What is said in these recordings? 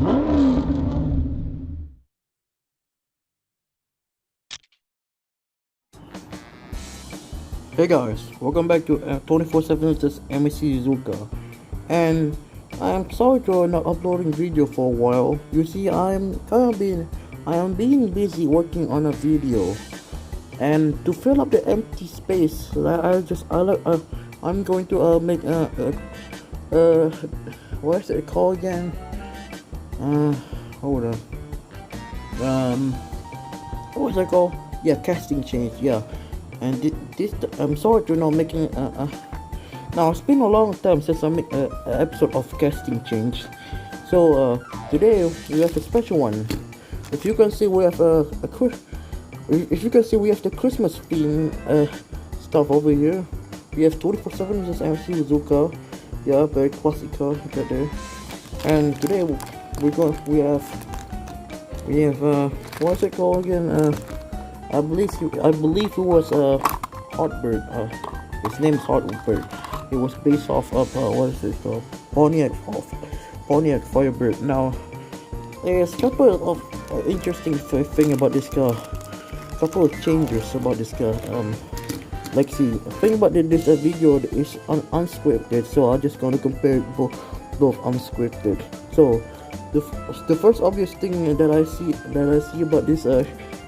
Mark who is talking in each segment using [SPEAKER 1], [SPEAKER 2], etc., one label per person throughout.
[SPEAKER 1] Hey guys, welcome back to 24/7 with this MEC Zuka. And I'm sorry for not uploading video for a while. You see, I am being busy working on a video, and to fill up the empty space, I'm going to make what is it called again? Hold on. What was it called? Yeah, casting change. Yeah. And this I'm sorry to not making now it's been a long time since I made an episode of casting change. So today we have a special one. If you can see, we have if you can see, we have the Christmas theme stuff over here. We have 24/7 with MC Zuka. Yeah, very classical right there. And today we have what's it called again? I believe it was Heartbird. His name is Heartbird. It was based off of what is it called? Pontiac Firebird. Now there's a couple of interesting thing about this car. Couple of changes about this car. Like see, the thing about this video is unscripted, so I'm just gonna compare both unscripted. So the first obvious thing that I see about this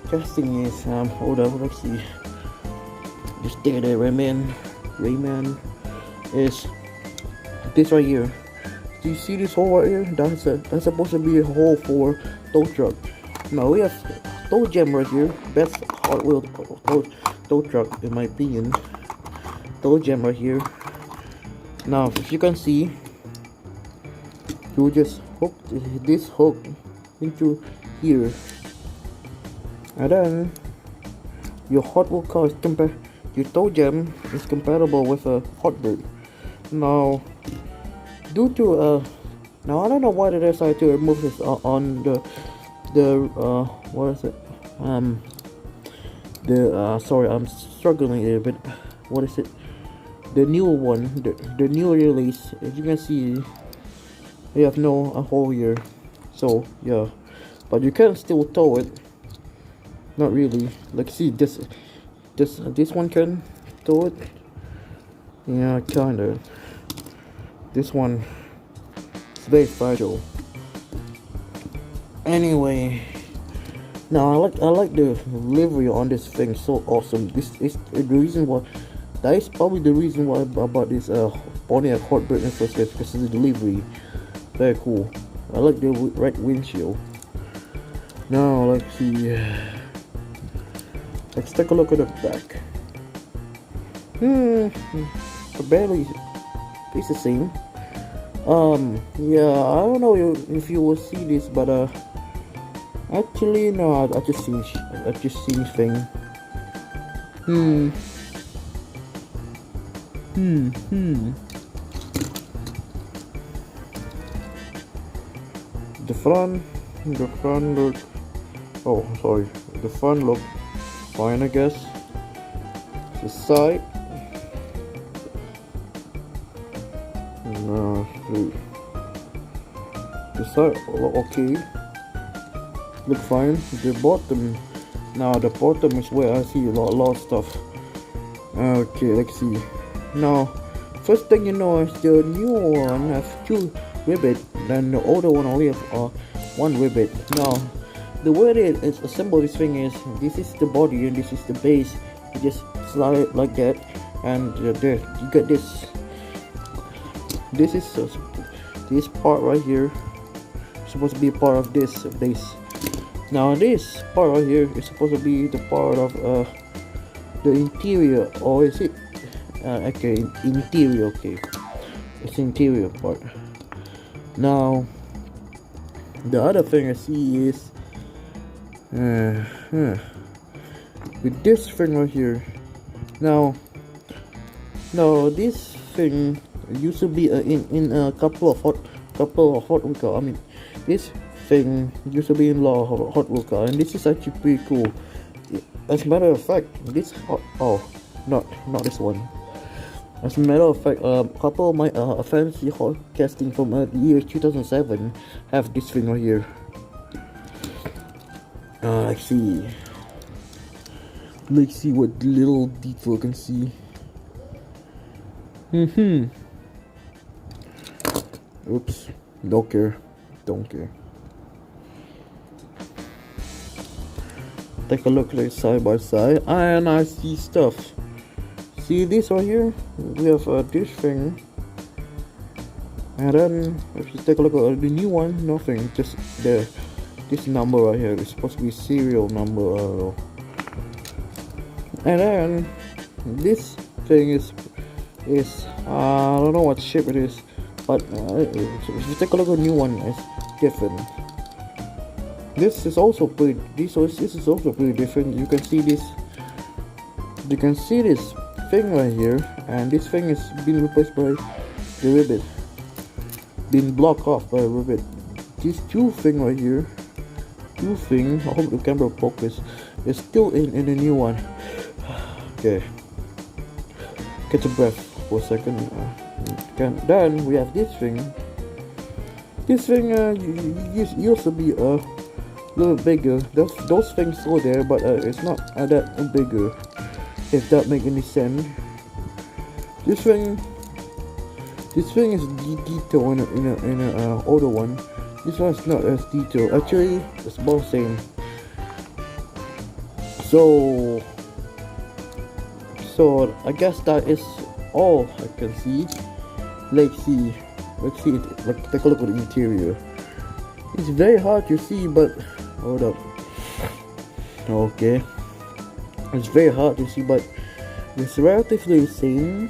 [SPEAKER 1] casting is hold on, let's see. Just there, Rayman is this right here. Do you see this hole right here? That's supposed to be a hole for tow truck. Now we have tow gem right here. Best Hot Wheel tow truck in my opinion. Tow gem right here. Now if you can see, you just hook this hook into here, and then your Hot Wheel car is your tow gem is compatible with a Heartbird. Now, due to now I don't know why they decided to remove this on the what is it? Sorry, I'm struggling a bit. What is it? The new one, the new release. As you can see, they have no hole here. So yeah, but you can still tow it. Not really. Like see this one can tow it. Yeah, kinda. This one is very fragile. Anyway, now I like the delivery on this thing. So awesome. This is the reason why. That is probably the reason why I bought this Pontiac Heartbird in the first place, because of the delivery. Very cool. I like the red windshield. Now let's see. Let's take a look at the back. Barely. It's the same. Yeah, I don't know if you will see this, but actually no, I just seen thing. The front look. Oh, sorry. The front look fine, I guess. The side. The side okay. Look fine. The bottom. Now the bottom is where I see a lot of stuff. Okay, let's see. Now, first thing you know is the new one has 2 ribbons, then the older one only has one ribbon. Now, the way it is assembled, this thing is, this is the body and this is the base. You just slide it like that, and there you get this. This is this part right here. Supposed to be part of this base. Now this part right here is supposed to be the part of the interior, or is it? Okay, interior. Okay, it's interior part. Now the other thing I see is with this thing right here. Now this thing used to be in a couple of Hot Wheel car. I mean, this thing used to be in law Hot Wheel car, and this is actually pretty cool. As a matter of fact, this not this one. As a matter of fact, a couple of my fancy casting from the year 2007 have this thing right here. Let's see. Let's see what little detail I can see. Oops. Don't care. Don't care. Take a look like side by side, and I see stuff. See this right here? We have this thing, and then if you take a look at the new one, nothing. Just this number right here is supposed to be serial number. I don't know. And then this thing is I don't know what shape it is, but if you take a look at the new one, it's different. This is also pretty. This is also pretty different. You can see this. You can see this thing right here, and this thing is being replaced by the ribbon, being blocked off by a ribbon. These two thing right here, I hope the camera focus, is still in the new one. Okay, catch a breath for a second. Then we have this thing. This thing used to be a little bigger. Those things still there, but it's not that bigger. If that make any sense. This thing is detailed in a older one. This one is not as detailed. Actually, it's both same. So I guess that is all I can see. Let's see it. Like, take a look at the interior. It's very hard to see, but hold up. Okay, it's very hard to see, but it's relatively the same.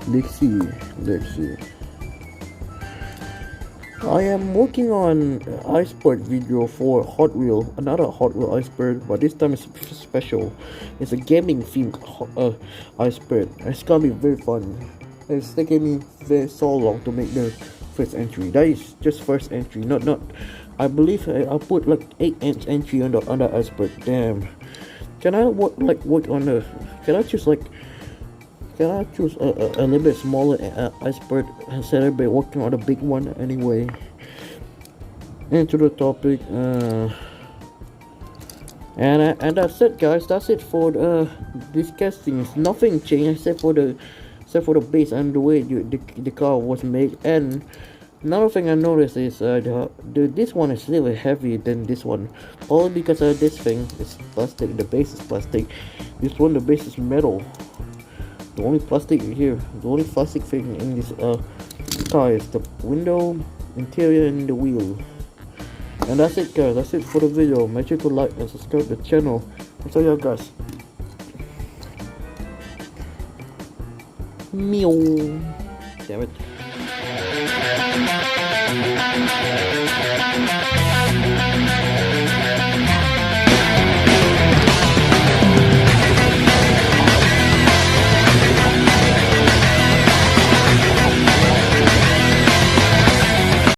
[SPEAKER 1] Let's see. I am working on iceberg video for Hot Wheel, another Hot Wheel iceberg, but this time it's special. It's a gaming themed iceberg. It's gonna be very fun. It's taking me so long to make the first entry. That is just first entry, not. I believe I put like 8-inch entry on the iceberg. Damn. Can I work on the? Can I choose a little bit smaller iceberg instead of working on the big one anyway? Into the topic, and that's it, guys. That's it for this casting. Nothing changed except for the base and the way the car was made. And another thing I noticed is this one is a little heavier than this one, all because this thing is plastic. The base is plastic. This one, the base is metal. The only plastic here, the only plastic thing in this car is the window, interior, and the wheel. And that's it, guys. That's it for the video. Make sure to like and subscribe to the channel. And so yeah, guys. Meow. Damn it.